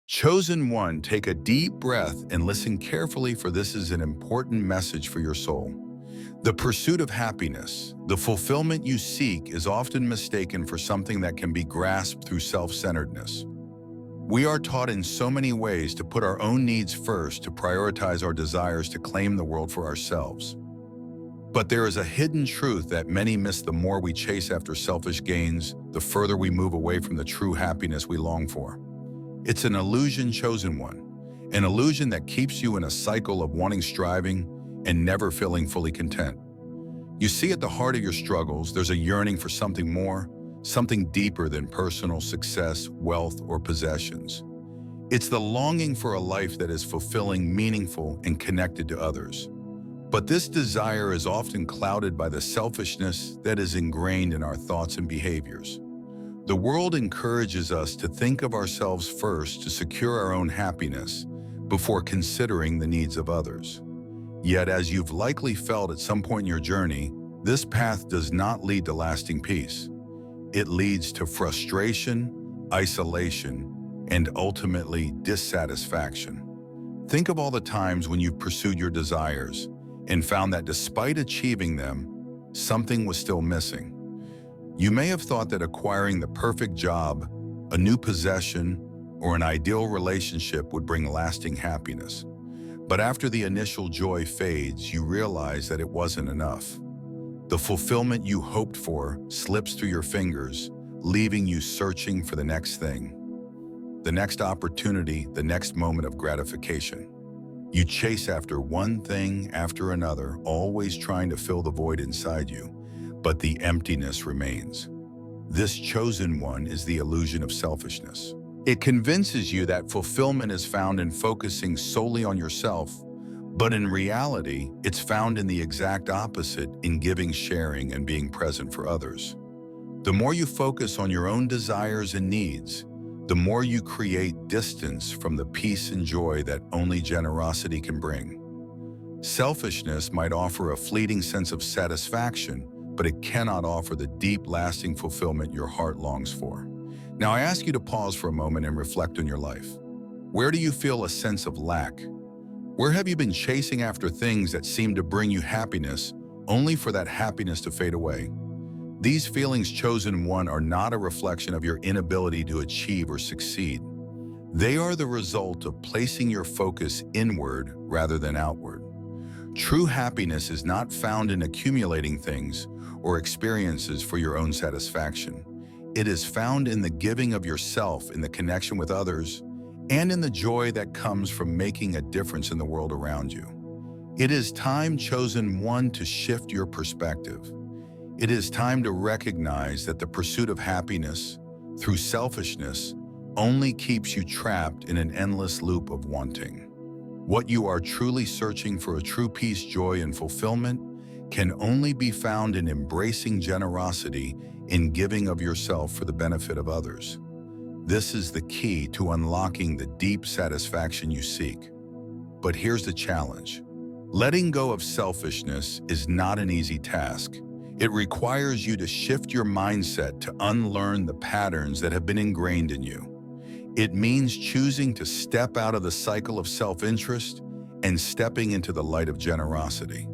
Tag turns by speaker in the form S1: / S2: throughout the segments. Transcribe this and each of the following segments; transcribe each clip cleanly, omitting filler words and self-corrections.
S1: Chosen one, take a deep breath and listen carefully, for this is an important message for your soul. The pursuit of happiness, the fulfillment you seek, is often mistaken for something that can be grasped through self-centeredness. We are taught in so many ways to put our own needs first, to prioritize our desires, to claim the world for ourselves. But there is a hidden truth that many miss. The more we chase after selfish gains, the further we move away from the true happiness we long for. It's an illusion, chosen one, an illusion that keeps you in a cycle of wanting, striving, and never feeling fully content. You see, at the heart of your struggles, there's a yearning for something more, something deeper than personal success, wealth, or possessions. It's the longing for a life that is fulfilling, meaningful, and connected to others. But this desire is often clouded by the selfishness that is ingrained in our thoughts and behaviors. The world encourages us to think of ourselves first, to secure our own happiness before considering the needs of others. Yet, as you've likely felt at some point in your journey, this path does not lead to lasting peace. It leads to frustration, isolation, and ultimately dissatisfaction. Think of all the times when you've pursued your desires and found that despite achieving them, something was still missing. You may have thought that acquiring the perfect job, a new possession, or an ideal relationship would bring lasting happiness. But after the initial joy fades, you realize that it wasn't enough. The fulfillment you hoped for slips through your fingers, leaving you searching for the next thing, the next opportunity, the next moment of gratification. You chase after one thing after another, always trying to fill the void inside you, but the emptiness remains. This chosen one is the illusion of selfishness. It convinces you that fulfillment is found in focusing solely on yourself, but in reality, it's found in the exact opposite, in giving, sharing, and being present for others. The more you focus on your own desires and needs, the more you create distance from the peace and joy that only generosity can bring. Selfishness might offer a fleeting sense of satisfaction, but it cannot offer the deep, lasting fulfillment your heart longs for. Now, I ask you to pause for a moment and reflect on your life. Where do you feel a sense of lack? Where have you been chasing after things that seem to bring you happiness, only for that happiness to fade away? These feelings, chosen one, are not a reflection of your inability to achieve or succeed. They are the result of placing your focus inward rather than outward. True happiness is not found in accumulating things or experiences for your own satisfaction. It is found in the giving of yourself, in the connection with others, and in the joy that comes from making a difference in the world around you. It is time, chosen one, to shift your perspective. It is time to recognize that the pursuit of happiness through selfishness only keeps you trapped in an endless loop of wanting. What you are truly searching for, a true peace, joy, and fulfillment, can only be found in embracing generosity, in giving of yourself for the benefit of others. This is the key to unlocking the deep satisfaction you seek. But here's the challenge. Letting go of selfishness is not an easy task. It requires you to shift your mindset, to unlearn the patterns that have been ingrained in you. It means choosing to step out of the cycle of self-interest and stepping into the light of generosity.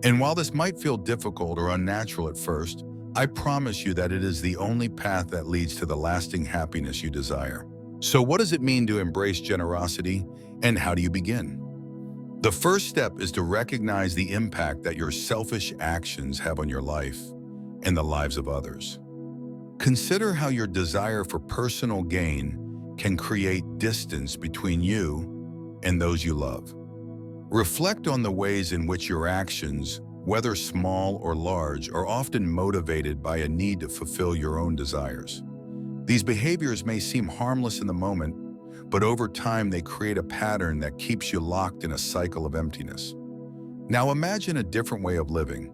S1: And while this might feel difficult or unnatural at first, I promise you that it is the only path that leads to the lasting happiness you desire. So what does it mean to embrace generosity, and how do you begin? The first step is to recognize the impact that your selfish actions have on your life and the lives of others. Consider how your desire for personal gain can create distance between you and those you love. Reflect on the ways in which your actions, whether small or large, are often motivated by a need to fulfill your own desires. These behaviors may seem harmless in the moment, but over time they create a pattern that keeps you locked in a cycle of emptiness. Now imagine a different way of living.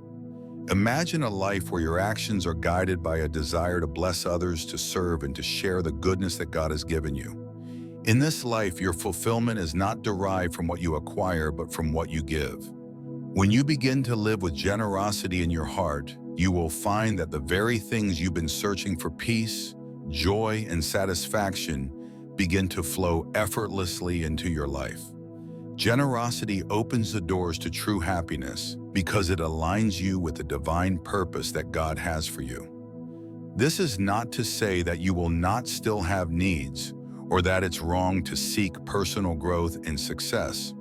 S1: Imagine a life where your actions are guided by a desire to bless others, to serve, and to share the goodness that God has given you. In this life, your fulfillment is not derived from what you acquire, but from what you give. When you begin to live with generosity in your heart, you will find that the very things you've been searching for, peace, joy, and satisfaction, begin to flow effortlessly into your life. Generosity opens the doors to true happiness because it aligns you with the divine purpose that God has for you. This is not to say that you will not still have needs or that it's wrong to seek personal growth and success.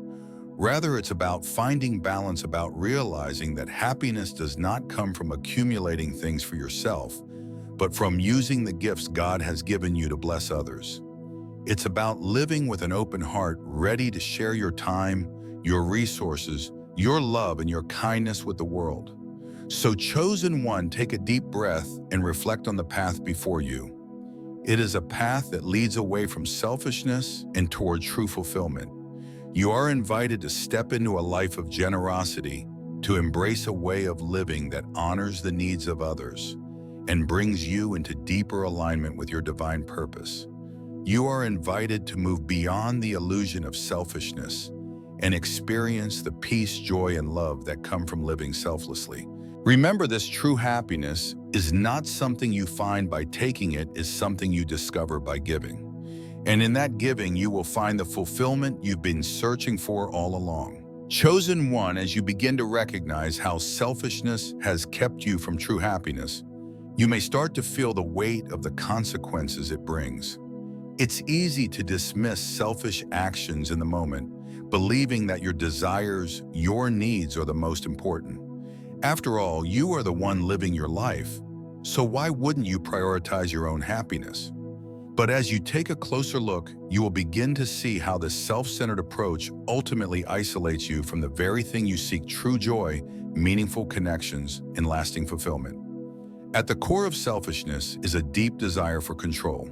S1: Rather, it's about finding balance, about realizing that happiness does not come from accumulating things for yourself, but from using the gifts God has given you to bless others. It's about living with an open heart, ready to share your time, your resources, your love, and your kindness with the world. So, chosen one, take a deep breath and reflect on the path before you. It is a path that leads away from selfishness and toward true fulfillment. You are invited to step into a life of generosity, to embrace a way of living that honors the needs of others and brings you into deeper alignment with your divine purpose. You are invited to move beyond the illusion of selfishness and experience the peace, joy, and love that come from living selflessly. Remember, this true happiness is not something you find by taking it, is something you discover by giving. And in that giving, you will find the fulfillment you've been searching for all along. Chosen one, as you begin to recognize how selfishness has kept you from true happiness, you may start to feel the weight of the consequences it brings. It's easy to dismiss selfish actions in the moment, believing that your desires, your needs are the most important. After all, you are the one living your life, so why wouldn't you prioritize your own happiness? But as you take a closer look, you will begin to see how this self-centered approach ultimately isolates you from the very thing you seek: true joy, meaningful connections, and lasting fulfillment. At the core of selfishness is a deep desire for control.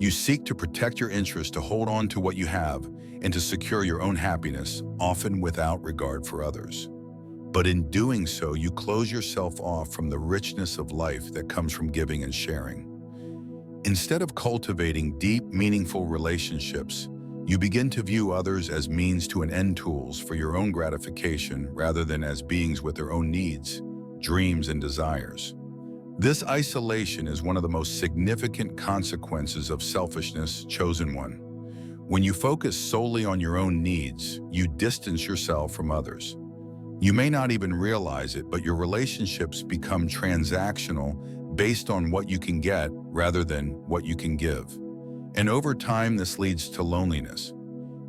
S1: You seek to protect your interests, to hold on to what you have, and to secure your own happiness, often without regard for others. But in doing so, you close yourself off from the richness of life that comes from giving and sharing. Instead of cultivating deep, meaningful relationships, you begin to view others as means to an end, tools for your own gratification, rather than as beings with their own needs, dreams, and desires. This isolation is one of the most significant consequences of selfishness, chosen one. When you focus solely on your own needs, you distance yourself from others. You may not even realize it, but your relationships become transactional, based on what you can get rather than what you can give. And over time, this leads to loneliness.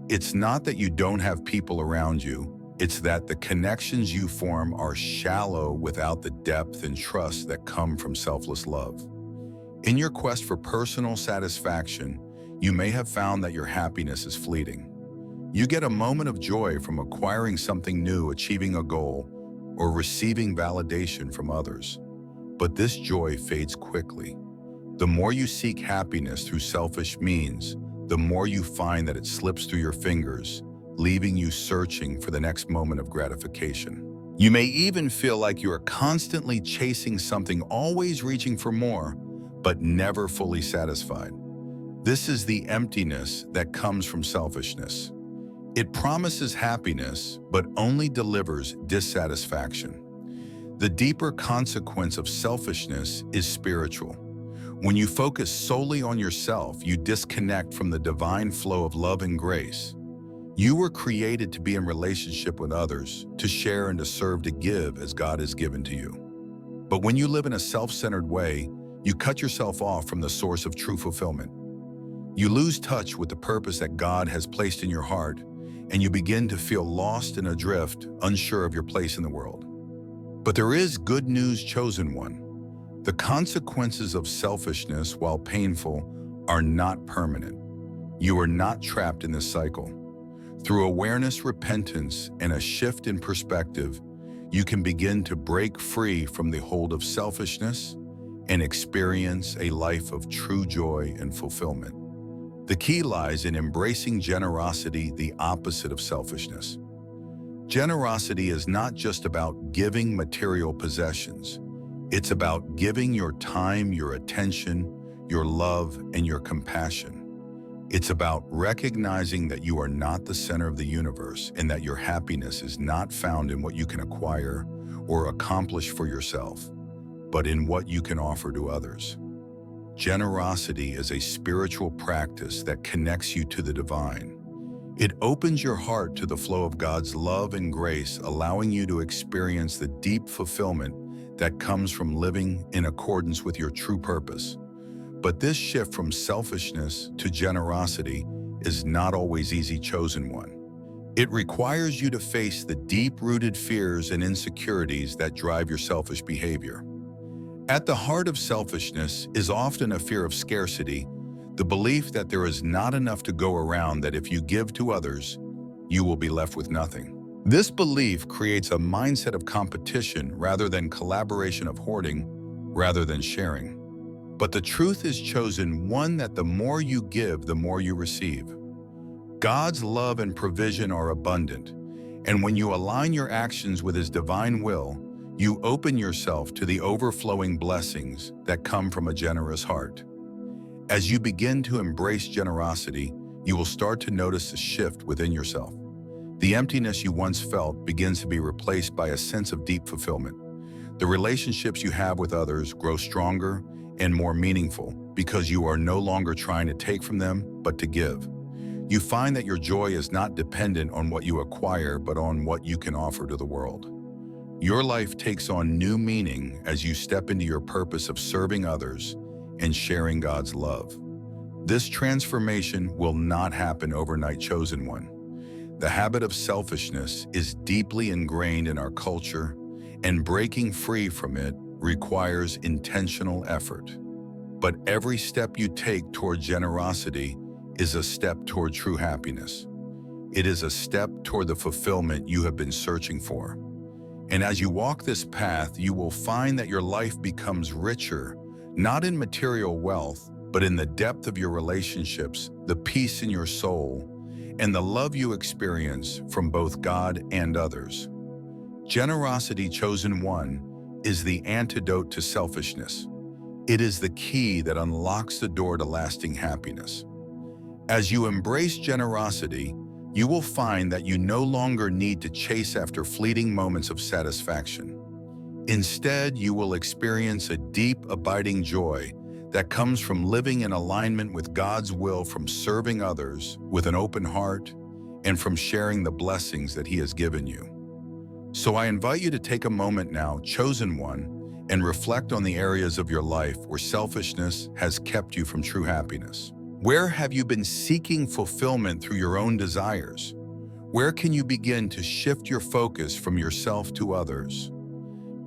S1: It's not that you don't have people around you, it's that the connections you form are shallow without the depth and trust that come from selfless love. In your quest for personal satisfaction, you may have found that your happiness is fleeting. You get a moment of joy from acquiring something new, achieving a goal, or receiving validation from others. But this joy fades quickly. The more you seek happiness through selfish means, the more you find that it slips through your fingers, leaving you searching for the next moment of gratification. You may even feel like you are constantly chasing something, always reaching for more, but never fully satisfied. This is the emptiness that comes from selfishness. It promises happiness, but only delivers dissatisfaction. The deeper consequence of selfishness is spiritual. When you focus solely on yourself, you disconnect from the divine flow of love and grace. You were created to be in relationship with others, to share and to serve, to give as God has given to you. But when you live in a self-centered way, you cut yourself off from the source of true fulfillment. You lose touch with the purpose that God has placed in your heart, and you begin to feel lost and adrift, unsure of your place in the world. But there is good news, chosen one. The consequences of selfishness, while painful, are not permanent. You are not trapped in this cycle. Through awareness, repentance, and a shift in perspective, you can begin to break free from the hold of selfishness and experience a life of true joy and fulfillment. The key lies in embracing generosity, the opposite of selfishness. Generosity is not just about giving material possessions. It's about giving your time, your attention, your love, and your compassion. It's about recognizing that you are not the center of the universe and that your happiness is not found in what you can acquire or accomplish for yourself, but in what you can offer to others. Generosity is a spiritual practice that connects you to the divine. It opens your heart to the flow of God's love and grace, allowing you to experience the deep fulfillment that comes from living in accordance with your true purpose. But this shift from selfishness to generosity is not always easy, chosen one. It requires you to face the deep-rooted fears and insecurities that drive your selfish behavior. At the heart of selfishness is often a fear of scarcity, the belief that there is not enough to go around, that if you give to others, you will be left with nothing. This belief creates a mindset of competition rather than collaboration, of hoarding rather than sharing. But the truth is, chosen one, that the more you give, the more you receive. God's love and provision are abundant, and when you align your actions with His divine will, you open yourself to the overflowing blessings that come from a generous heart. As you begin to embrace generosity, you will start to notice a shift within yourself. The emptiness you once felt begins to be replaced by a sense of deep fulfillment. The relationships you have with others grow stronger and more meaningful because you are no longer trying to take from them, but to give. You find that your joy is not dependent on what you acquire, but on what you can offer to the world. Your life takes on new meaning as you step into your purpose of serving others and sharing God's love. This transformation will not happen overnight, chosen one. The habit of selfishness is deeply ingrained in our culture, and breaking free from it requires intentional effort. But every step you take toward generosity is a step toward true happiness. It is a step toward the fulfillment you have been searching for. And as you walk this path, you will find that your life becomes richer, not in material wealth, but in the depth of your relationships, the peace in your soul, and the love you experience from both God and others. Generosity, chosen one, is the antidote to selfishness. It is the key that unlocks the door to lasting happiness. As you embrace generosity, you will find that you no longer need to chase after fleeting moments of satisfaction. Instead, you will experience a deep, abiding joy that comes from living in alignment with God's will, from serving others with an open heart, and from sharing the blessings that He has given you. So I invite you to take a moment now, chosen one, and reflect on the areas of your life where selfishness has kept you from true happiness. Where have you been seeking fulfillment through your own desires? Where can you begin to shift your focus from yourself to others?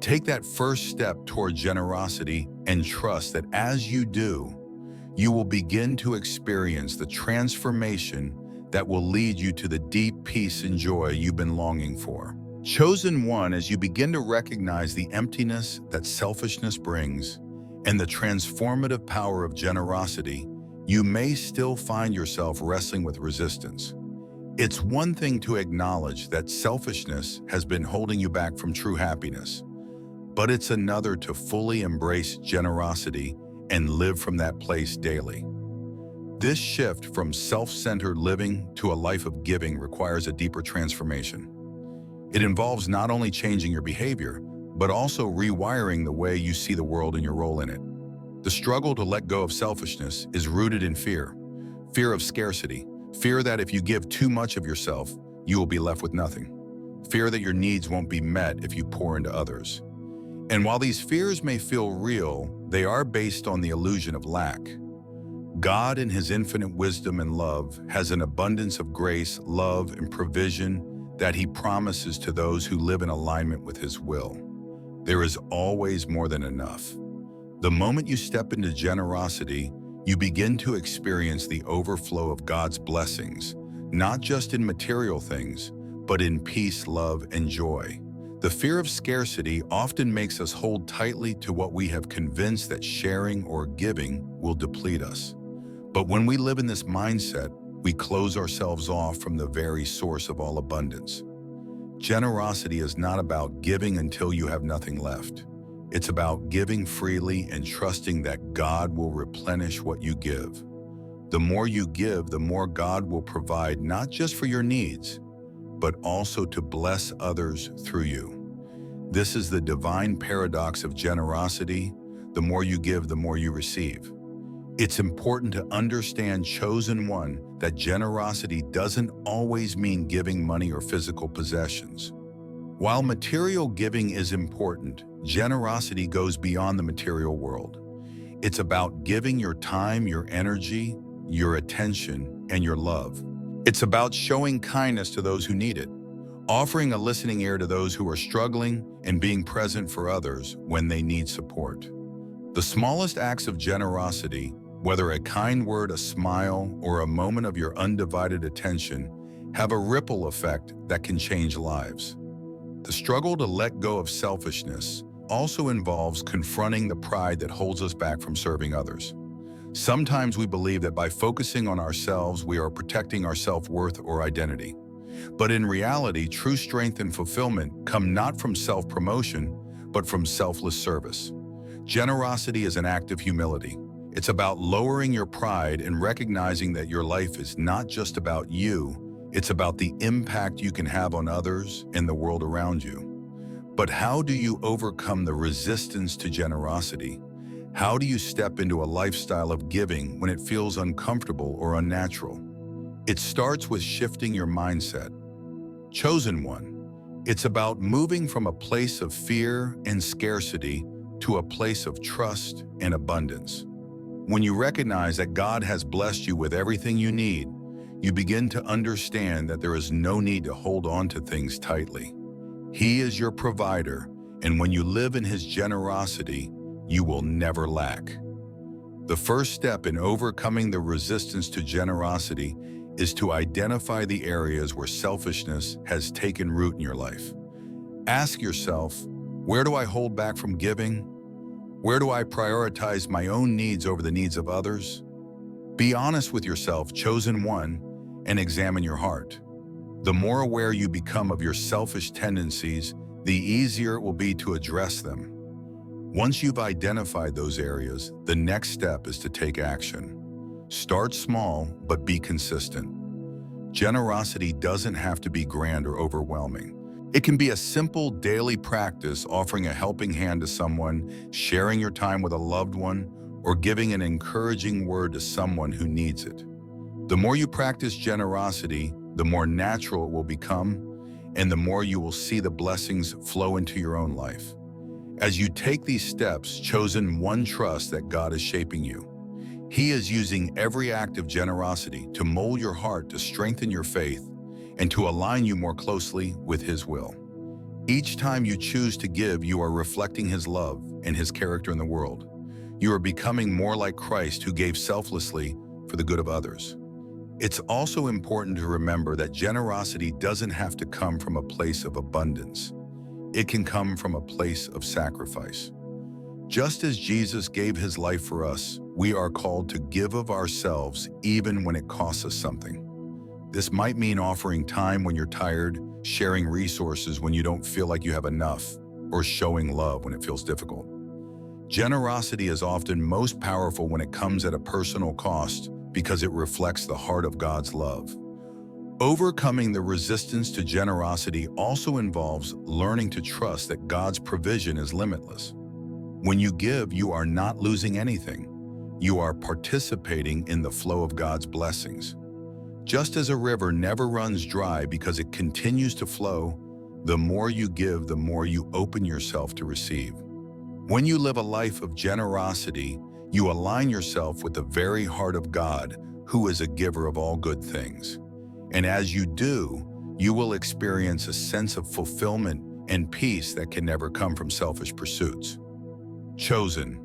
S1: Take that first step toward generosity and trust that as you do, you will begin to experience the transformation that will lead you to the deep peace and joy you've been longing for. Chosen one, as you begin to recognize the emptiness that selfishness brings and the transformative power of generosity, you may still find yourself wrestling with resistance. It's one thing to acknowledge that selfishness has been holding you back from true happiness, but it's another to fully embrace generosity and live from that place daily. This shift from self-centered living to a life of giving requires a deeper transformation. It involves not only changing your behavior, but also rewiring the way you see the world and your role in it. The struggle to let go of selfishness is rooted in fear. Fear of scarcity. Fear that if you give too much of yourself, you will be left with nothing. Fear that your needs won't be met if you pour into others. And while these fears may feel real, they are based on the illusion of lack. God, in His infinite wisdom and love, has an abundance of grace, love, and provision that He promises to those who live in alignment with His will. There is always more than enough. The moment you step into generosity, you begin to experience the overflow of God's blessings, not just in material things, but in peace, love, and joy. The fear of scarcity often makes us hold tightly to what we have convinced that sharing or giving will deplete us. But when we live in this mindset, we close ourselves off from the very source of all abundance. Generosity is not about giving until you have nothing left. It's about giving freely and trusting that God will replenish what you give. The more you give, the more God will provide, not just for your needs, but also to bless others through you. This is the divine paradox of generosity. The more you give, the more you receive. It's important to understand, chosen one, that generosity doesn't always mean giving money or physical possessions. While material giving is important, generosity goes beyond the material world. It's about giving your time, your energy, your attention, and your love. It's about showing kindness to those who need it, offering a listening ear to those who are struggling, and being present for others when they need support. The smallest acts of generosity, whether a kind word, a smile, or a moment of your undivided attention, have a ripple effect that can change lives. The struggle to let go of selfishness also involves confronting the pride that holds us back from serving others. Sometimes we believe that by focusing on ourselves, we are protecting our self-worth or identity. But in reality, true strength and fulfillment come not from self-promotion, but from selfless service. Generosity is an act of humility. It's about lowering your pride and recognizing that your life is not just about you, it's about the impact you can have on others and the world around you. But how do you overcome the resistance to generosity? How do you step into a lifestyle of giving when it feels uncomfortable or unnatural? It starts with shifting your mindset. Chosen one, it's about moving from a place of fear and scarcity to a place of trust and abundance. When you recognize that God has blessed you with everything you need, you begin to understand that there is no need to hold on to things tightly. He is your provider, and when you live in His generosity, you will never lack. The first step in overcoming the resistance to generosity is to identify the areas where selfishness has taken root in your life. Ask yourself, where do I hold back from giving? Where do I prioritize my own needs over the needs of others? Be honest with yourself, chosen one, and examine your heart. The more aware you become of your selfish tendencies, the easier it will be to address them. Once you've identified those areas, the next step is to take action. Start small, but be consistent. Generosity doesn't have to be grand or overwhelming. It can be a simple daily practice, offering a helping hand to someone, sharing your time with a loved one, or giving an encouraging word to someone who needs it. The more you practice generosity, the more natural it will become, and the more you will see the blessings flow into your own life. As you take these steps, chosen one, trust that God is shaping you. He is using every act of generosity to mold your heart, to strengthen your faith, and to align you more closely with His will. Each time you choose to give, you are reflecting His love and His character in the world. You are becoming more like Christ, who gave selflessly for the good of others. It's also important to remember that generosity doesn't have to come from a place of abundance. It can come from a place of sacrifice. Just as Jesus gave His life for us, we are called to give of ourselves even when it costs us something. This might mean offering time when you're tired, sharing resources when you don't feel like you have enough, or showing love when it feels difficult. Generosity is often most powerful when it comes at a personal cost, because it reflects the heart of God's love. Overcoming the resistance to generosity also involves learning to trust that God's provision is limitless. When you give, you are not losing anything. You are participating in the flow of God's blessings. Just as a river never runs dry because it continues to flow, the more you give, the more you open yourself to receive. When you live a life of generosity, you align yourself with the very heart of God, who is a giver of all good things. And as you do, you will experience a sense of fulfillment and peace that can never come from selfish pursuits. Chosen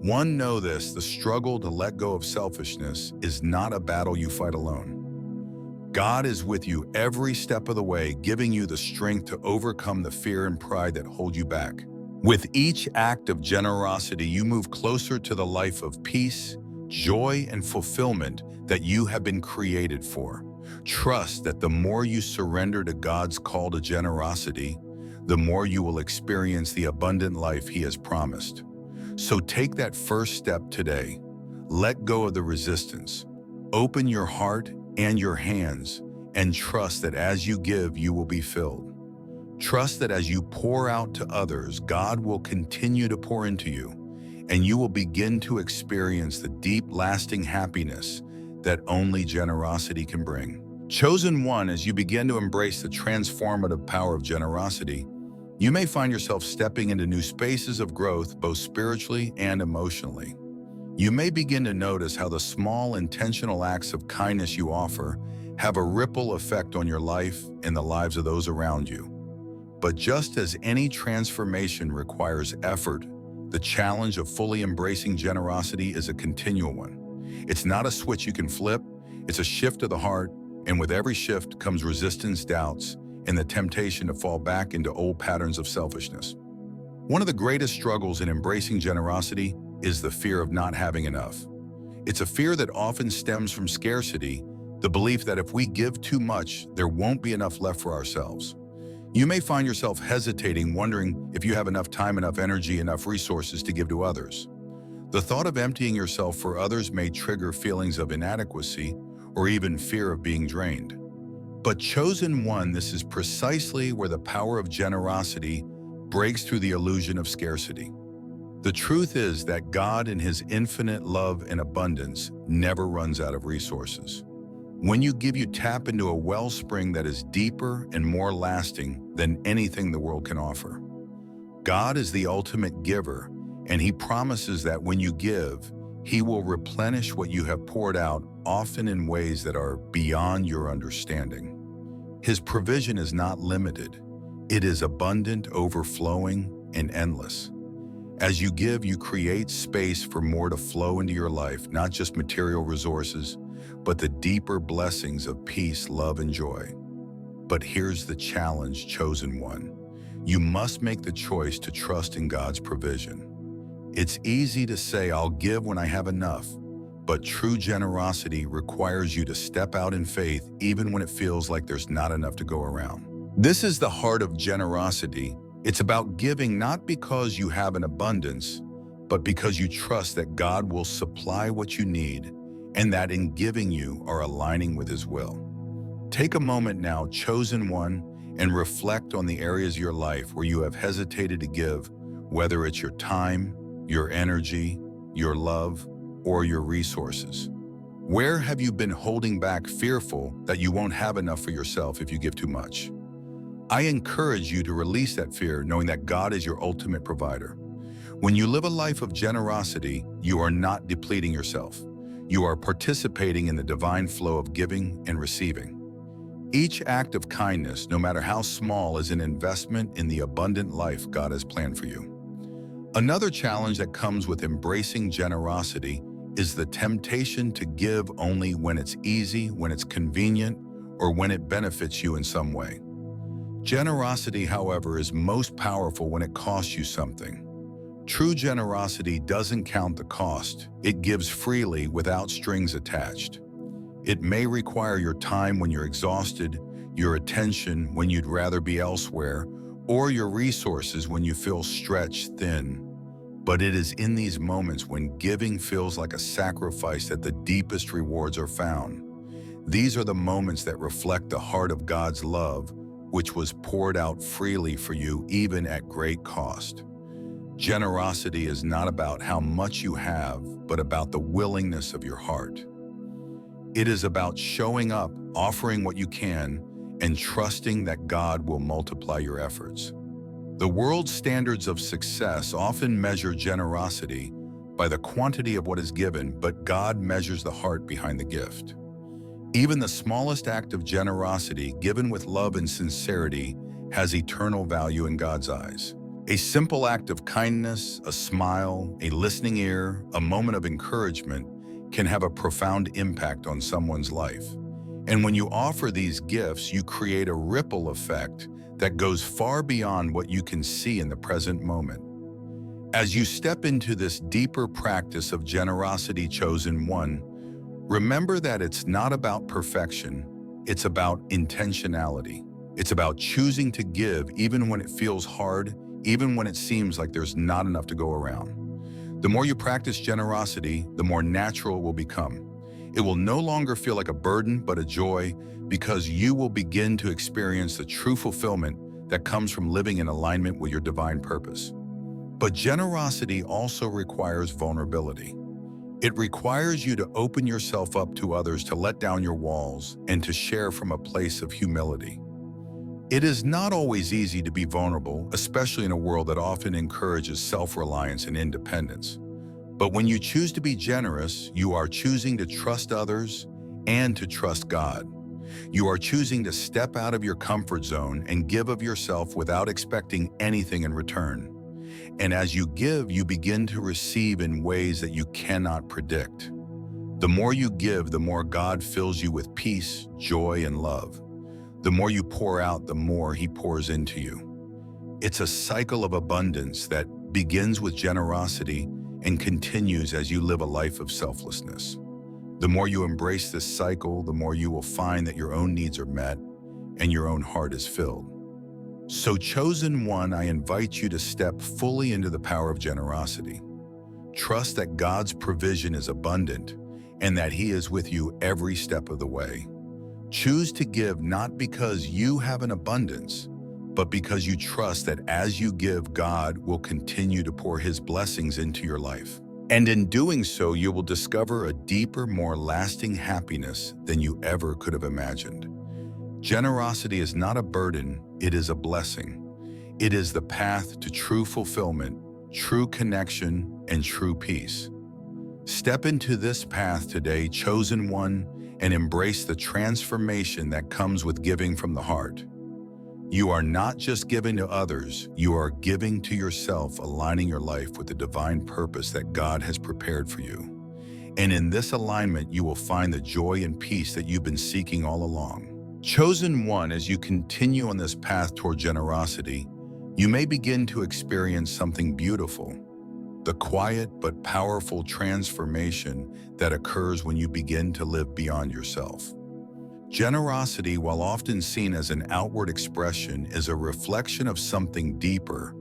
S1: one, know this: the struggle to let go of selfishness is not a battle you fight alone. God is with you every step of the way, giving you the strength to overcome the fear and pride that hold you back. With each act of generosity, you move closer to the life of peace, joy, and fulfillment that you have been created for. Trust that the more you surrender to God's call to generosity, the more you will experience the abundant life He has promised. So take that first step today. Let go of the resistance. Open your heart and your hands, and trust that as you give, you will be filled. Trust that as you pour out to others, God will continue to pour into you. and you will begin to experience the deep, lasting happiness that only generosity can bring. Chosen one, as you begin to embrace the transformative power of generosity, you may find yourself stepping into new spaces of growth, both spiritually and emotionally. You may begin to notice how the small, intentional acts of kindness you offer have a ripple effect on your life and the lives of those around you. But just as any transformation requires effort, the challenge of fully embracing generosity is a continual one. It's not a switch you can flip, it's a shift of the heart, and with every shift comes resistance, doubts, and the temptation to fall back into old patterns of selfishness. One of the greatest struggles in embracing generosity is the fear of not having enough. It's a fear that often stems from scarcity, the belief that if we give too much, there won't be enough left for ourselves. You may find yourself hesitating, wondering if you have enough time, enough energy, enough resources to give to others. The thought of emptying yourself for others may trigger feelings of inadequacy or even fear of being drained. But chosen one, this is precisely where the power of generosity breaks through the illusion of scarcity. The truth is that God, in His infinite love and abundance, never runs out of resources. When you give, you tap into a wellspring that is deeper and more lasting than anything the world can offer. God is the ultimate giver, and He promises that when you give, He will replenish what you have poured out, often in ways that are beyond your understanding. His provision is not limited. It is abundant, overflowing, and endless. As you give, you create space for more to flow into your life, not just material resources, but the deeper blessings of peace, love, and joy. But here's the challenge, chosen one. You must make the choice to trust in God's provision. It's easy to say, I'll give when I have enough, but true generosity requires you to step out in faith even when it feels like there's not enough to go around. This is the heart of generosity. It's about giving not because you have an abundance, but because you trust that God will supply what you need and that in giving you are aligning with His will. Take a moment now, chosen one, and reflect on the areas of your life where you have hesitated to give, whether it's your time, your energy, your love, or your resources. Where have you been holding back, fearful that you won't have enough for yourself if you give too much? I encourage you to release that fear, knowing that God is your ultimate provider. When you live a life of generosity, you are not depleting yourself. You are participating in the divine flow of giving and receiving. Each act of kindness, no matter how small, is an investment in the abundant life God has planned for you. Another challenge that comes with embracing generosity is the temptation to give only when it's easy, when it's convenient, or when it benefits you in some way. Generosity, however, is most powerful when it costs you something. True generosity doesn't count the cost. It gives freely without strings attached. It may require your time when you're exhausted, your attention when you'd rather be elsewhere, or your resources when you feel stretched thin. But it is in these moments when giving feels like a sacrifice that the deepest rewards are found. These are the moments that reflect the heart of God's love, which was poured out freely for you, even at great cost. Generosity is not about how much you have, but about the willingness of your heart. It is about showing up, offering what you can, and trusting that God will multiply your efforts. The world's standards of success often measure generosity by the quantity of what is given, but God measures the heart behind the gift. Even the smallest act of generosity, given with love and sincerity, has eternal value in God's eyes. A simple act of kindness, a smile, a listening ear, a moment of encouragement can have a profound impact on someone's life. And when you offer these gifts, you create a ripple effect that goes far beyond what you can see in the present moment. As you step into this deeper practice of generosity, chosen one, remember that it's not about perfection, it's about intentionality. It's about choosing to give even when it feels hard, even when it seems like there's not enough to go around. The more you practice generosity, the more natural it will become. It will no longer feel like a burden, but a joy, because you will begin to experience the true fulfillment that comes from living in alignment with your divine purpose. But generosity also requires vulnerability. It requires you to open yourself up to others, to let down your walls, and to share from a place of humility. It is not always easy to be vulnerable, especially in a world that often encourages self-reliance and independence. But when you choose to be generous, you are choosing to trust others and to trust God. You are choosing to step out of your comfort zone and give of yourself without expecting anything in return. And as you give, you begin to receive in ways that you cannot predict. The more you give, the more God fills you with peace, joy, and love. The more you pour out, the more He pours into you. It's a cycle of abundance that begins with generosity and continues as you live a life of selflessness. The more you embrace this cycle, the more you will find that your own needs are met and your own heart is filled. So, chosen one, I invite you to step fully into the power of generosity. Trust that God's provision is abundant and that He is with you every step of the way. Choose to give not because you have an abundance, but because you trust that as you give, God will continue to pour His blessings into your life. And in doing so, you will discover a deeper, more lasting happiness than you ever could have imagined. Generosity is not a burden, it is a blessing. It is the path to true fulfillment, true connection, and true peace. Step into this path today, chosen one, and embrace the transformation that comes with giving from the heart. You are not just giving to others, you are giving to yourself, aligning your life with the divine purpose that God has prepared for you. And in this alignment, you will find the joy and peace that you've been seeking all along. Chosen one, as you continue on this path toward generosity, you may begin to experience something beautiful. The quiet but powerful transformation that occurs when you begin to live beyond yourself. Generosity, while often seen as an outward expression, is a reflection of something deeper,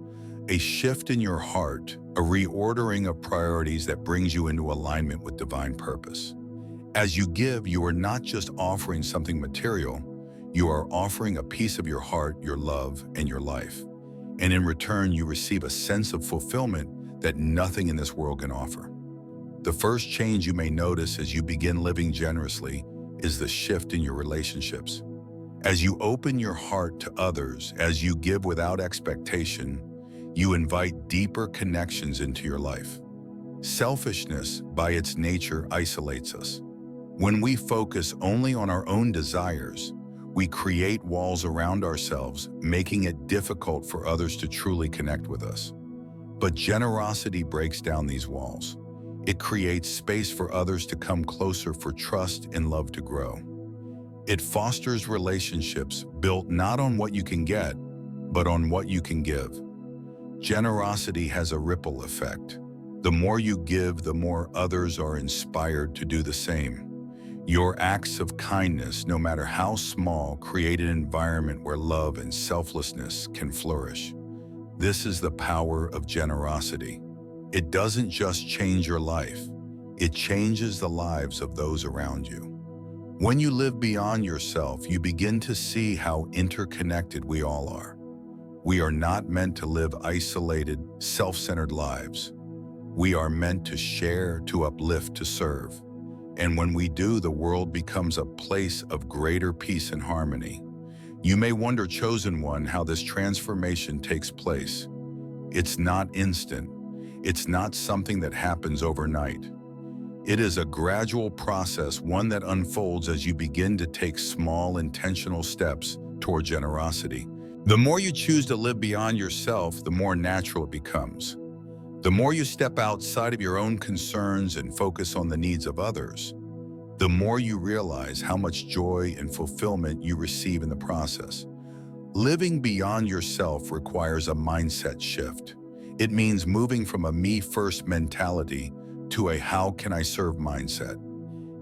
S1: a shift in your heart, a reordering of priorities that brings you into alignment with divine purpose. As you give, you are not just offering something material, you are offering a piece of your heart, your love, and your life. And in return, you receive a sense of fulfillment that nothing in this world can offer. The first change you may notice as you begin living generously is the shift in your relationships. As you open your heart to others, as you give without expectation, you invite deeper connections into your life. Selfishness, by its nature, isolates us. When we focus only on our own desires, we create walls around ourselves, making it difficult for others to truly connect with us. But generosity breaks down these walls. It creates space for others to come closer, for trust and love to grow. It fosters relationships built not on what you can get, but on what you can give. Generosity has a ripple effect. The more you give, the more others are inspired to do the same. Your acts of kindness, no matter how small, create an environment where love and selflessness can flourish. This is the power of generosity. It doesn't just change your life, it changes the lives of those around you. When you live beyond yourself, you begin to see how interconnected we all are. We are not meant to live isolated, self-centered lives. We are meant to share, to uplift, to serve. And when we do, the world becomes a place of greater peace and harmony. You may wonder, chosen one, how this transformation takes place. It's not instant. It's not something that happens overnight. It is a gradual process, one that unfolds as you begin to take small, intentional steps toward generosity. The more you choose to live beyond yourself, the more natural it becomes. The more you step outside of your own concerns and focus on the needs of others, the more you realize how much joy and fulfillment you receive in the process. Living beyond yourself requires a mindset shift. It means moving from a me-first mentality to a how-can-I-serve mindset.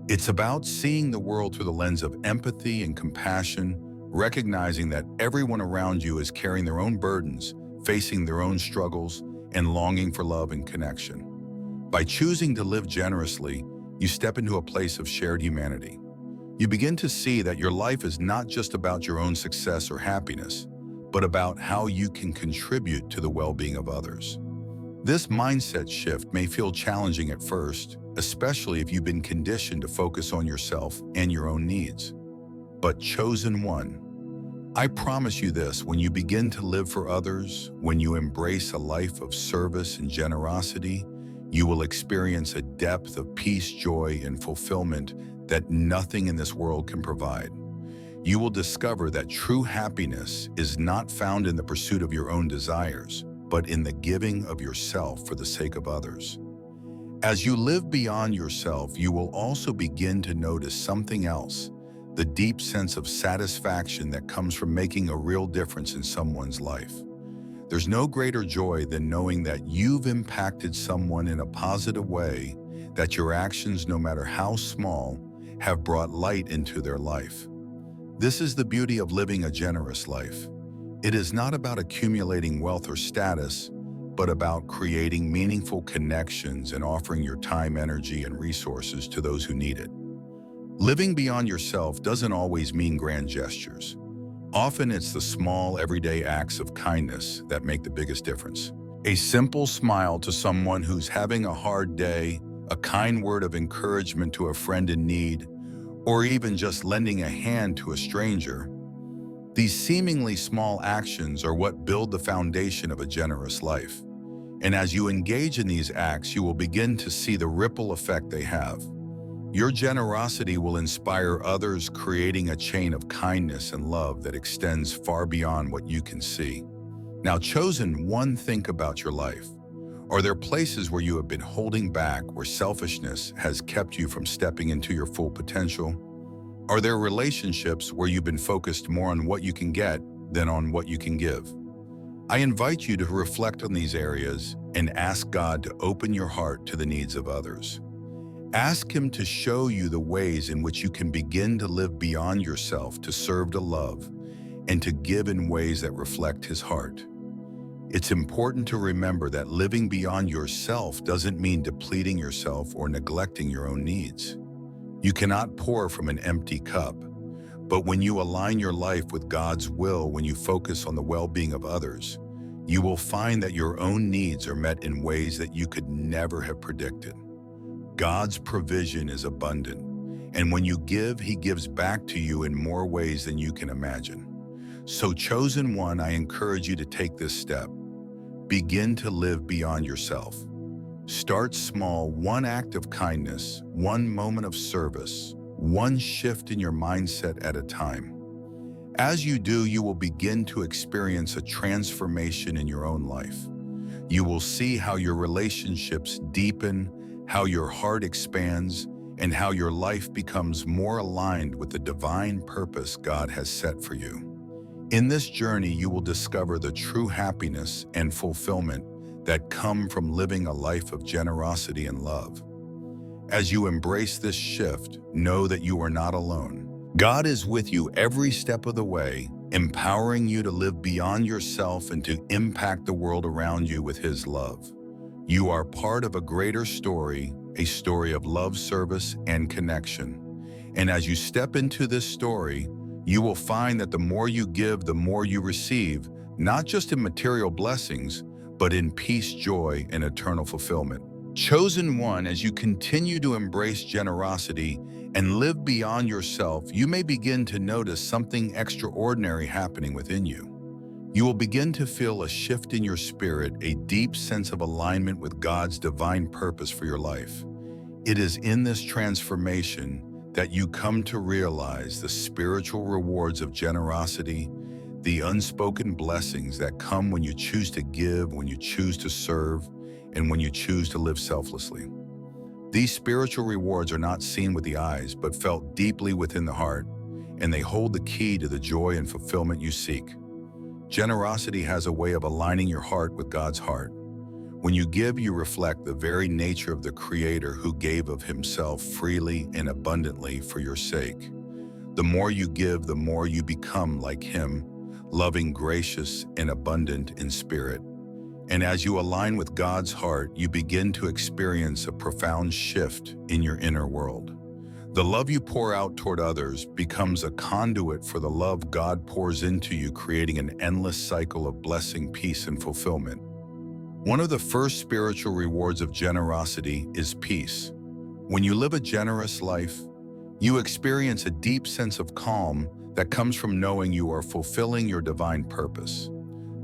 S1: It's about seeing the world through the lens of empathy and compassion, recognizing that everyone around you is carrying their own burdens, facing their own struggles, and longing for love and connection. By choosing to live generously, you step into a place of shared humanity. You begin to see that your life is not just about your own success or happiness, but about how you can contribute to the well-being of others. This mindset shift may feel challenging at first, especially if you've been conditioned to focus on yourself and your own needs. But chosen one, I promise you this: when you begin to live for others, when you embrace a life of service and generosity, you will experience a depth of peace, joy, and fulfillment that nothing in this world can provide. You will discover that true happiness is not found in the pursuit of your own desires, but in the giving of yourself for the sake of others. As you live beyond yourself, you will also begin to notice something else: the deep sense of satisfaction that comes from making a real difference in someone's life. There's no greater joy than knowing that you've impacted someone in a positive way, that your actions, no matter how small, have brought light into their life. This is the beauty of living a generous life. It is not about accumulating wealth or status, but about creating meaningful connections and offering your time, energy, and resources to those who need it. Living beyond yourself doesn't always mean grand gestures. Often it's the small, everyday acts of kindness that make the biggest difference. A simple smile to someone who's having a hard day, a kind word of encouragement to a friend in need, or even just lending a hand to a stranger. These seemingly small actions are what build the foundation of a generous life. And as you engage in these acts, you will begin to see the ripple effect they have. Your generosity will inspire others, creating a chain of kindness and love that extends far beyond what you can see. Now, chosen one, think about your life. Are there places where you have been holding back, where selfishness has kept you from stepping into your full potential? Are there relationships where you've been focused more on what you can get than on what you can give? I invite you to reflect on these areas and ask God to open your heart to the needs of others. Ask Him to show you the ways in which you can begin to live beyond yourself, to serve, to love, and to give in ways that reflect His heart. It's important to remember that living beyond yourself doesn't mean depleting yourself or neglecting your own needs. You cannot pour from an empty cup. But when you align your life with God's will, when you focus on the well-being of others, you will find that your own needs are met in ways that you could never have predicted. God's provision is abundant, and when you give, He gives back to you in more ways than you can imagine. So, chosen one, I encourage you to take this step. Begin to live beyond yourself. Start small, one act of kindness, one moment of service, one shift in your mindset at a time. As you do, you will begin to experience a transformation in your own life. You will see how your relationships deepen, how your heart expands, and how your life becomes more aligned with the divine purpose God has set for you. In this journey, you will discover the true happiness and fulfillment that come from living a life of generosity and love. As you embrace this shift, know that you are not alone. God is with you every step of the way, empowering you to live beyond yourself and to impact the world around you with His love. You are part of a greater story, a story of love, service, and connection. And as you step into this story, you will find that the more you give, the more you receive, not just in material blessings, but in peace, joy, and eternal fulfillment. Chosen one, as you continue to embrace generosity and live beyond yourself, you may begin to notice something extraordinary happening within you. You will begin to feel a shift in your spirit, a deep sense of alignment with God's divine purpose for your life. It is in this transformation that you come to realize the spiritual rewards of generosity, the unspoken blessings that come when you choose to give, when you choose to serve, and when you choose to live selflessly. These spiritual rewards are not seen with the eyes, but felt deeply within the heart, and they hold the key to the joy and fulfillment you seek. Generosity has a way of aligning your heart with God's heart. When you give, you reflect the very nature of the Creator who gave of Himself freely and abundantly for your sake. The more you give, the more you become like Him, loving, gracious, and abundant in spirit. And as you align with God's heart, you begin to experience a profound shift in your inner world. The love you pour out toward others becomes a conduit for the love God pours into you, creating an endless cycle of blessing, peace, and fulfillment. One of the first spiritual rewards of generosity is peace. When you live a generous life, you experience a deep sense of calm that comes from knowing you are fulfilling your divine purpose.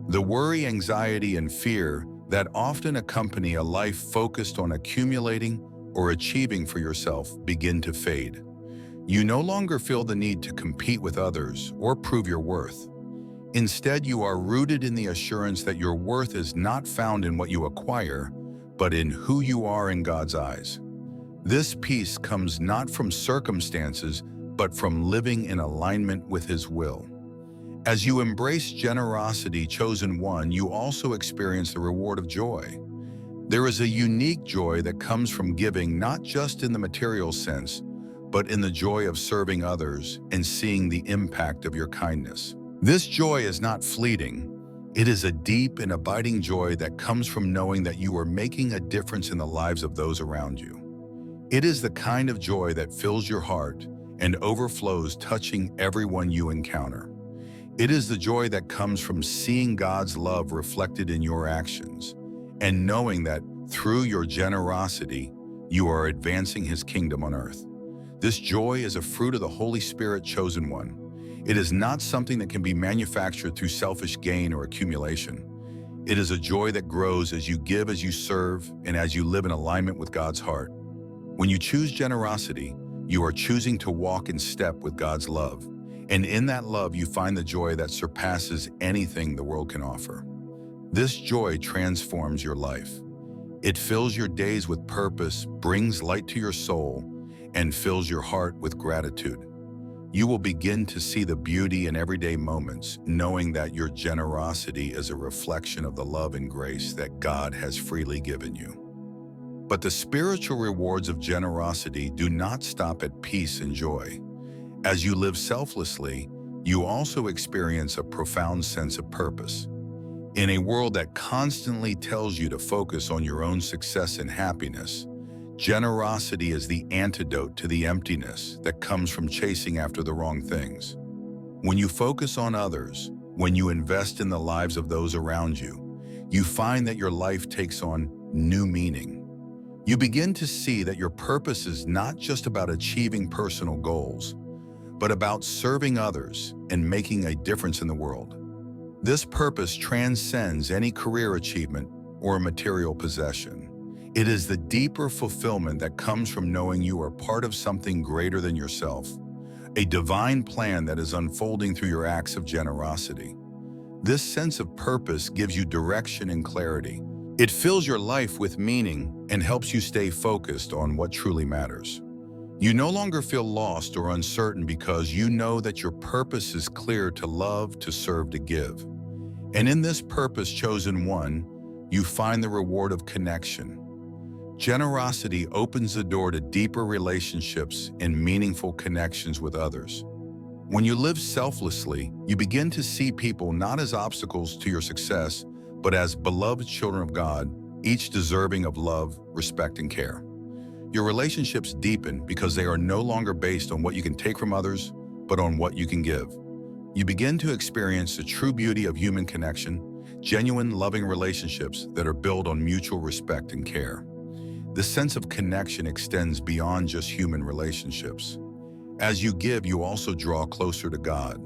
S1: The worry, anxiety, and fear that often accompany a life focused on accumulating or achieving for yourself begin to fade. You no longer feel the need to compete with others or prove your worth. Instead, you are rooted in the assurance that your worth is not found in what you acquire, but in who you are in God's eyes. This peace comes not from circumstances, but from living in alignment with His will. As you embrace generosity, chosen one, you also experience the reward of joy. There is a unique joy that comes from giving, not just in the material sense, but in the joy of serving others and seeing the impact of your kindness. This joy is not fleeting. It is a deep and abiding joy that comes from knowing that you are making a difference in the lives of those around you. It is the kind of joy that fills your heart and overflows, touching everyone you encounter. It is the joy that comes from seeing God's love reflected in your actions and knowing that through your generosity, you are advancing His kingdom on earth. This joy is a fruit of the Holy Spirit, chosen one. It is not something that can be manufactured through selfish gain or accumulation. It is a joy that grows as you give, as you serve, and as you live in alignment with God's heart. When you choose generosity, you are choosing to walk in step with God's love. And in that love, you find the joy that surpasses anything the world can offer. This joy transforms your life. It fills your days with purpose, brings light to your soul, and fills your heart with gratitude. You will begin to see the beauty in everyday moments, knowing that your generosity is a reflection of the love and grace that God has freely given you. But the spiritual rewards of generosity do not stop at peace and joy. As you live selflessly, you also experience a profound sense of purpose. In a world that constantly tells you to focus on your own success and happiness, generosity is the antidote to the emptiness that comes from chasing after the wrong things. When you focus on others, when you invest in the lives of those around you, you find that your life takes on new meaning. You begin to see that your purpose is not just about achieving personal goals, but about serving others and making a difference in the world. This purpose transcends any career achievement or material possession. It is the deeper fulfillment that comes from knowing you are part of something greater than yourself, a divine plan that is unfolding through your acts of generosity. This sense of purpose gives you direction and clarity. It fills your life with meaning and helps you stay focused on what truly matters. You no longer feel lost or uncertain because you know that your purpose is clear: to love, to serve, to give. And in this purpose, chosen one, you find the reward of connection. Generosity opens the door to deeper relationships and meaningful connections with others. When you live selflessly, you begin to see people not as obstacles to your success, but as beloved children of God, each deserving of love, respect, and care. Your relationships deepen because they are no longer based on what you can take from others, but on what you can give. You begin to experience the true beauty of human connection, genuine, loving relationships that are built on mutual respect and care. The sense of connection extends beyond just human relationships. As you give, you also draw closer to God.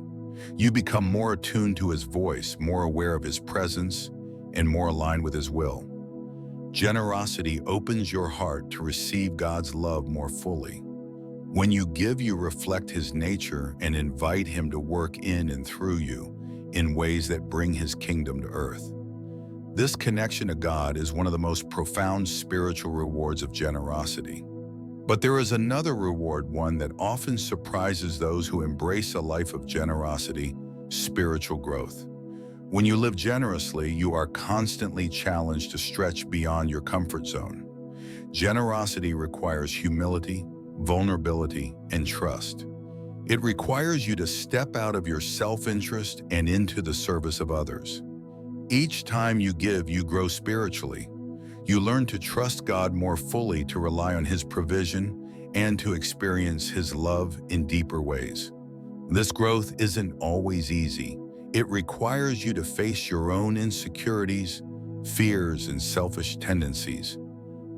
S1: You become more attuned to His voice, more aware of His presence, and more aligned with His will. Generosity opens your heart to receive God's love more fully. When you give, you reflect His nature and invite Him to work in and through you in ways that bring His kingdom to earth. This connection to God is one of the most profound spiritual rewards of generosity. But there is another reward, one that often surprises those who embrace a life of generosity: spiritual growth. When you live generously, you are constantly challenged to stretch beyond your comfort zone. Generosity requires humility, vulnerability, and trust. It requires you to step out of your self-interest and into the service of others. Each time you give, you grow spiritually. You learn to trust God more fully, to rely on His provision, and to experience His love in deeper ways. This growth isn't always easy. It requires you to face your own insecurities, fears, and selfish tendencies.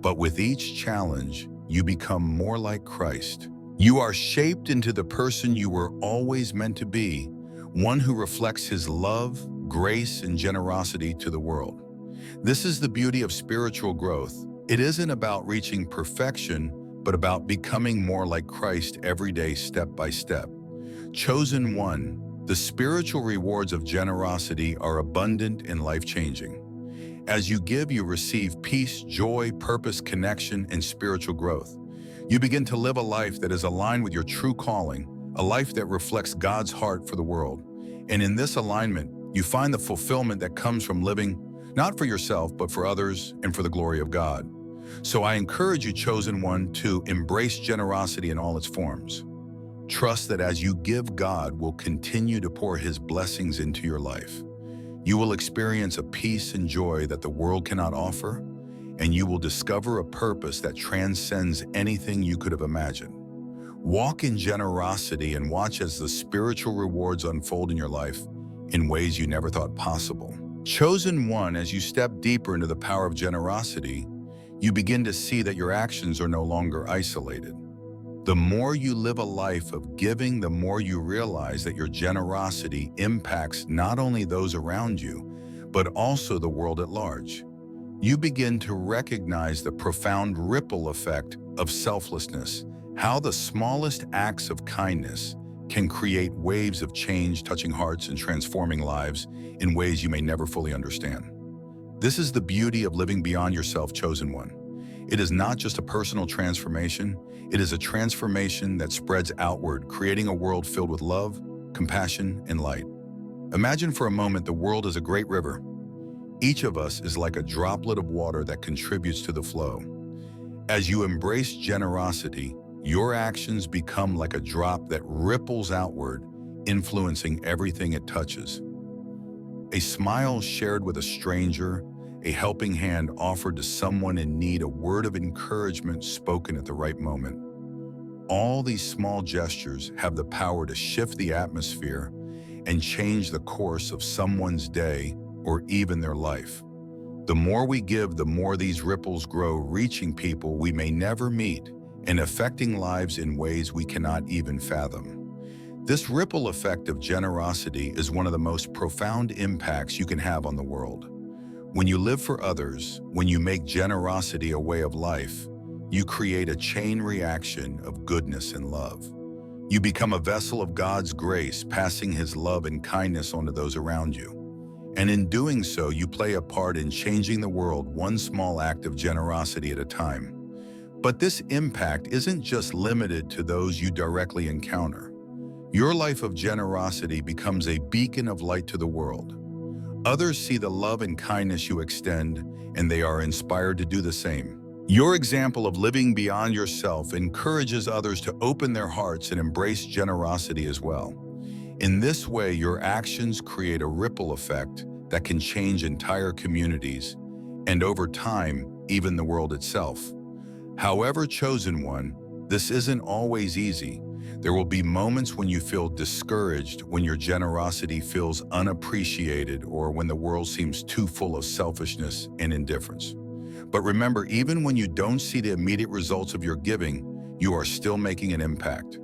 S1: But with each challenge, you become more like Christ. You are shaped into the person you were always meant to be, one who reflects his love, grace, and generosity to the world. This is the beauty of spiritual growth. It isn't about reaching perfection, but about becoming more like Christ every day, step by step. Chosen one, the spiritual rewards of generosity are abundant and life-changing. As you give, you receive peace, joy, purpose, connection, and spiritual growth. You begin to live a life that is aligned with your true calling, a life that reflects God's heart for the world. And in this alignment, you find the fulfillment that comes from living not for yourself, but for others and for the glory of God. So I encourage you, chosen one, to embrace generosity in all its forms. Trust that as you give, God will continue to pour his blessings into your life. You will experience a peace and joy that the world cannot offer, and you will discover a purpose that transcends anything you could have imagined. Walk in generosity and watch as the spiritual rewards unfold in your life in ways you never thought possible. Chosen one, as you step deeper into the power of generosity, you begin to see that your actions are no longer isolated. The more you live a life of giving, the more you realize that your generosity impacts not only those around you, but also the world at large. You begin to recognize the profound ripple effect of selflessness, how the smallest acts of kindness can create waves of change, touching hearts and transforming lives in ways you may never fully understand. This is the beauty of living beyond yourself, chosen one. It is not just a personal transformation, it is a transformation that spreads outward, creating a world filled with love, compassion, and light. Imagine for a moment the world is a great river. Each of us is like a droplet of water that contributes to the flow. As you embrace generosity, your actions become like a drop that ripples outward, influencing everything it touches. A smile shared with a stranger, a helping hand offered to someone in need, a word of encouragement spoken at the right moment. All these small gestures have the power to shift the atmosphere and change the course of someone's day or even their life. The more we give, the more these ripples grow, reaching people we may never meet and affecting lives in ways we cannot even fathom. This ripple effect of generosity is one of the most profound impacts you can have on the world. When you live for others, when you make generosity a way of life, you create a chain reaction of goodness and love. You become a vessel of God's grace, passing his love and kindness onto those around you. And in doing so, you play a part in changing the world, one small act of generosity at a time. But this impact isn't just limited to those you directly encounter. Your life of generosity becomes a beacon of light to the world. Others see the love and kindness you extend, and they are inspired to do the same. Your example of living beyond yourself encourages others to open their hearts and embrace generosity as well. In this way, your actions create a ripple effect that can change entire communities, and over time, even the world itself. However, chosen one, this isn't always easy. There will be moments when you feel discouraged, when your generosity feels unappreciated, or when the world seems too full of selfishness and indifference. But remember, even when you don't see the immediate results of your giving, you are still making an impact.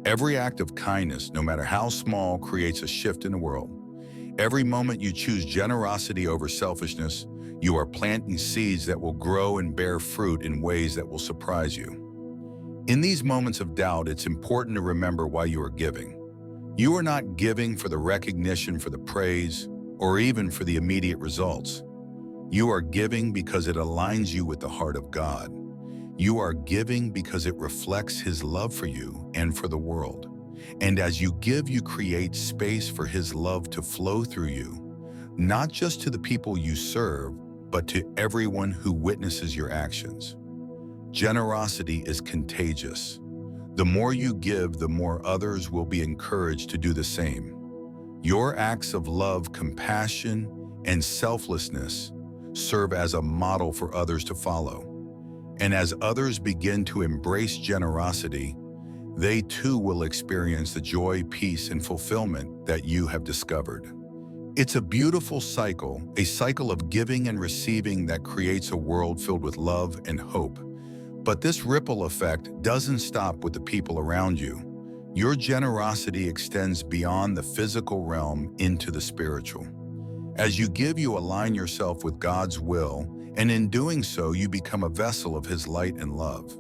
S1: Every act of kindness, no matter how small, creates a shift in the world. Every moment you choose generosity over selfishness, you are planting seeds that will grow and bear fruit in ways that will surprise you. In these moments of doubt, it's important to remember why you are giving. You are not giving for the recognition, for the praise, or even for the immediate results. You are giving because it aligns you with the heart of God. You are giving because it reflects his love for you and for the world. And as you give, you create space for his love to flow through you, not just to the people you serve, but to everyone who witnesses your actions. Generosity is contagious. The more you give, the more others will be encouraged to do the same. Your acts of love, compassion, and selflessness serve as a model for others to follow. And as others begin to embrace generosity, they too will experience the joy, peace, and fulfillment that you have discovered. It's a beautiful cycle, a cycle of giving and receiving that creates a world filled with love and hope. But this ripple effect doesn't stop with the people around you. Your generosity extends beyond the physical realm into the spiritual. As you give, you align yourself with God's will, and in doing so, you become a vessel of His light and love.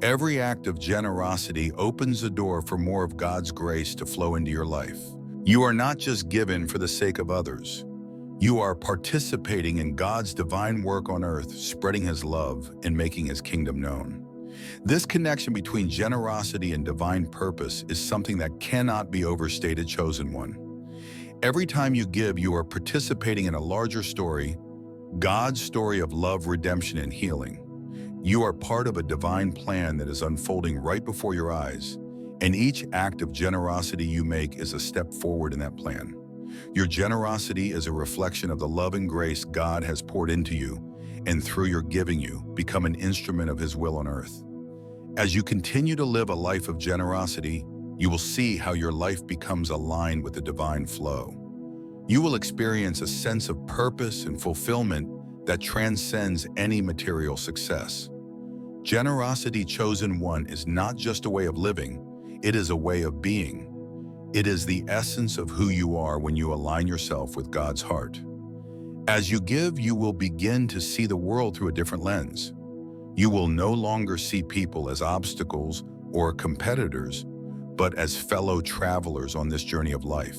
S1: Every act of generosity opens the door for more of God's grace to flow into your life. You are not just given for the sake of others. You are participating in God's divine work on earth, spreading His love and making His kingdom known. This connection between generosity and divine purpose is something that cannot be overstated, chosen one. Every time you give, you are participating in a larger story, God's story of love, redemption, and healing. You are part of a divine plan that is unfolding right before your eyes, and each act of generosity you make is a step forward in that plan. Your generosity is a reflection of the love and grace God has poured into you, and through your giving, you become an instrument of His will on earth. As you continue to live a life of generosity, you will see how your life becomes aligned with the divine flow. You will experience a sense of purpose and fulfillment that transcends any material success. Generosity, chosen one, is not just a way of living, it is a way of being. It is the essence of who you are when you align yourself with God's heart. As you give, you will begin to see the world through a different lens. You will no longer see people as obstacles or competitors, but as fellow travelers on this journey of life.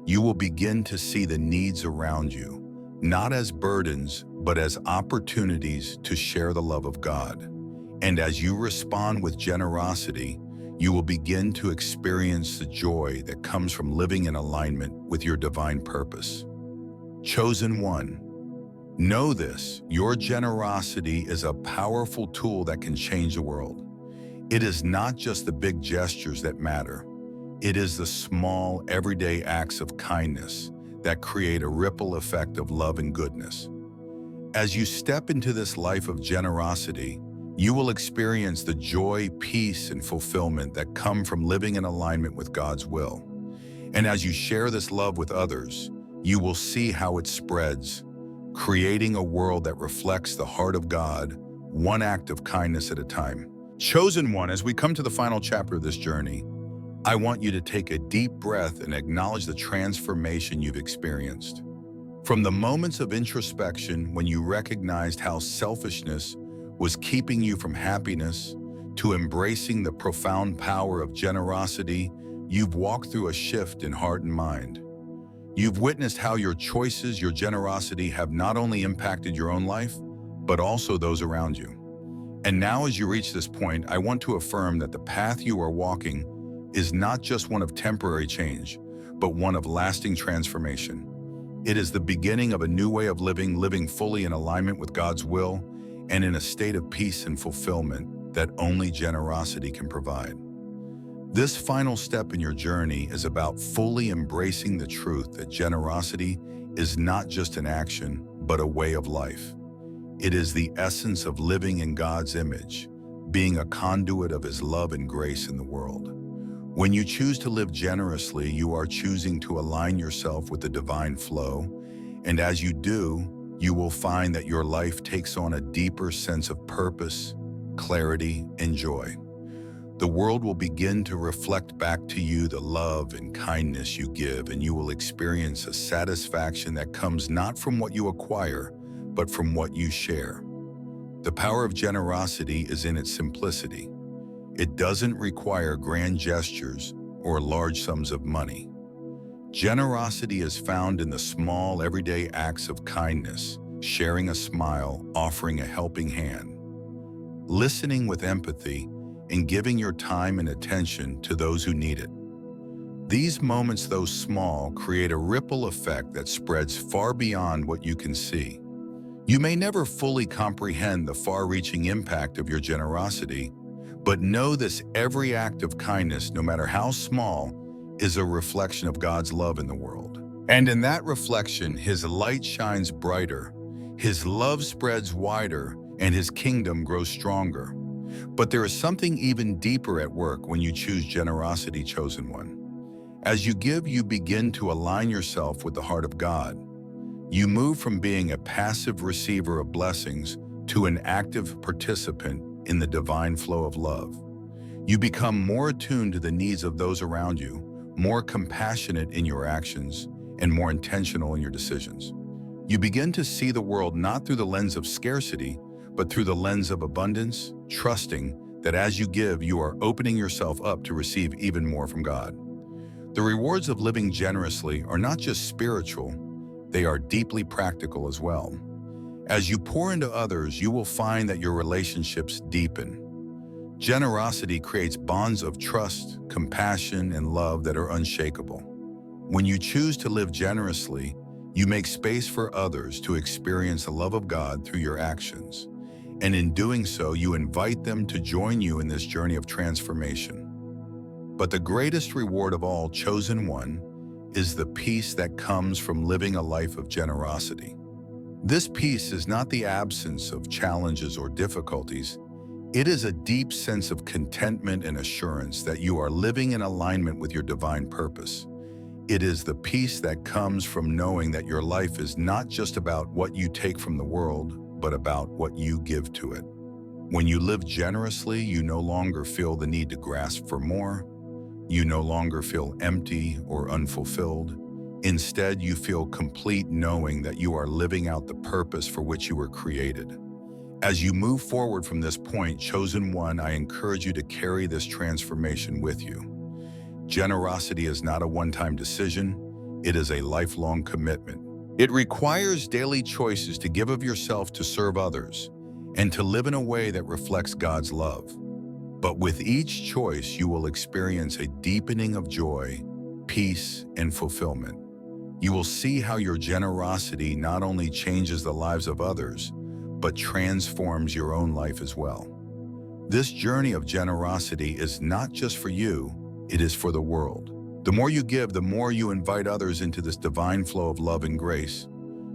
S1: You will begin to see the needs around you, not as burdens, but as opportunities to share the love of God. And as you respond with generosity, you will begin to experience the joy that comes from living in alignment with your divine purpose. Chosen one, know this: your generosity is a powerful tool that can change the world. It is not just the big gestures that matter. It is the small, everyday acts of kindness that create a ripple effect of love and goodness. As you step into this life of generosity, you will experience the joy, peace, and fulfillment that come from living in alignment with God's will. And as you share this love with others, you will see how it spreads, creating a world that reflects the heart of God, one act of kindness at a time. Chosen one, as we come to the final chapter of this journey, I want you to take a deep breath and acknowledge the transformation you've experienced. From the moments of introspection when you recognized how selfishness was keeping you from happiness, to embracing the profound power of generosity, you've walked through a shift in heart and mind. You've witnessed how your choices, your generosity, have not only impacted your own life, but also those around you. And now, as you reach this point, I want to affirm that the path you are walking is not just one of temporary change, but one of lasting transformation. It is the beginning of a new way of living fully in alignment with God's will and in a state of peace and fulfillment that only generosity can provide. This final step in your journey is about fully embracing the truth that generosity is not just an action, but a way of life. It is the essence of living in God's image, being a conduit of His love and grace in the world. When you choose to live generously, you are choosing to align yourself with the divine flow, and as you do, you will find that your life takes on a deeper sense of purpose, clarity, and joy. The world will begin to reflect back to you the love and kindness you give, and you will experience a satisfaction that comes not from what you acquire, but from what you share. The power of generosity is in its simplicity. It doesn't require grand gestures or large sums of money. Generosity is found in the small, everyday acts of kindness, sharing a smile, offering a helping hand, listening with empathy, and giving your time and attention to those who need it. These moments, though small, create a ripple effect that spreads far beyond what you can see. You may never fully comprehend the far-reaching impact of your generosity, but know this: every act of kindness, no matter how small, is a reflection of God's love in the world. And in that reflection, His light shines brighter, His love spreads wider, and His kingdom grows stronger. But there is something even deeper at work when you choose generosity, chosen one. As you give, you begin to align yourself with the heart of God. You move from being a passive receiver of blessings to an active participant in the divine flow of love. You become more attuned to the needs of those around you, more compassionate in your actions, and more intentional in your decisions. You begin to see the world not through the lens of scarcity, but through the lens of abundance, trusting that as you give, you are opening yourself up to receive even more from God. The rewards of living generously are not just spiritual, they are deeply practical as well. As you pour into others, you will find that your relationships deepen. Generosity creates bonds of trust, compassion, and love that are unshakable. When you choose to live generously, you make space for others to experience the love of God through your actions. And in doing so, you invite them to join you in this journey of transformation. But the greatest reward of all, chosen one, is the peace that comes from living a life of generosity. This peace is not the absence of challenges or difficulties. It is a deep sense of contentment and assurance that you are living in alignment with your divine purpose. It is the peace that comes from knowing that your life is not just about what you take from the world, but about what you give to it. When you live generously, you no longer feel the need to grasp for more. You no longer feel empty or unfulfilled. Instead, you feel complete knowing that you are living out the purpose for which you were created. As you move forward from this point, chosen one, I encourage you to carry this transformation with you. Generosity is not a one-time decision, it is a lifelong commitment. It requires daily choices to give of yourself to serve others and to live in a way that reflects God's love. But with each choice, you will experience a deepening of joy, peace, and fulfillment. You will see how your generosity not only changes the lives of others, but transforms your own life as well. This journey of generosity is not just for you, it is for the world. The more you give, the more you invite others into this divine flow of love and grace.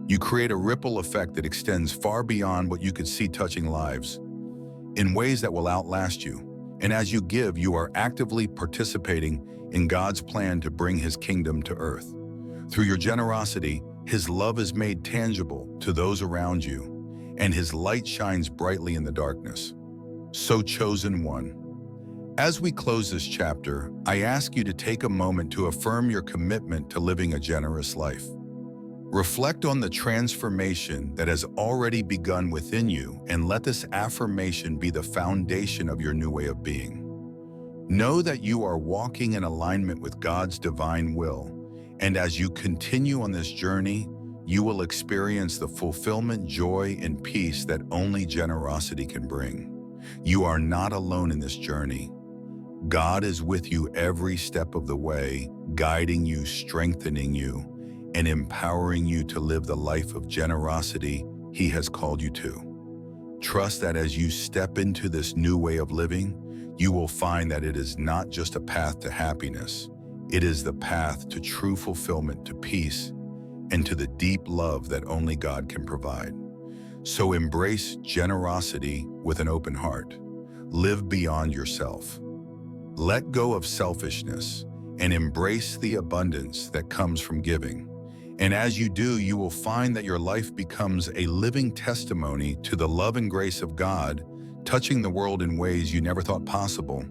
S1: You create a ripple effect that extends far beyond what you could see, touching lives in ways that will outlast you. And as you give, you are actively participating in God's plan to bring His kingdom to earth. Through your generosity, His love is made tangible to those around you, and His light shines brightly in the darkness. So, chosen one, as we close this chapter, I ask you to take a moment to affirm your commitment to living a generous life. Reflect on the transformation that has already begun within you, and let this affirmation be the foundation of your new way of being. Know that you are walking in alignment with God's divine will, and as you continue on this journey, you will experience the fulfillment, joy, and peace that only generosity can bring. You are not alone in this journey. God is with you every step of the way, guiding you, strengthening you, and empowering you to live the life of generosity He has called you to. Trust that as you step into this new way of living, you will find that it is not just a path to happiness, it is the path to true fulfillment, to peace, and to the deep love that only God can provide. So embrace generosity with an open heart. Live beyond yourself. Let go of selfishness and embrace the abundance that comes from giving. And as you do, you will find that your life becomes a living testimony to the love and grace of God, touching the world in ways you never thought possible.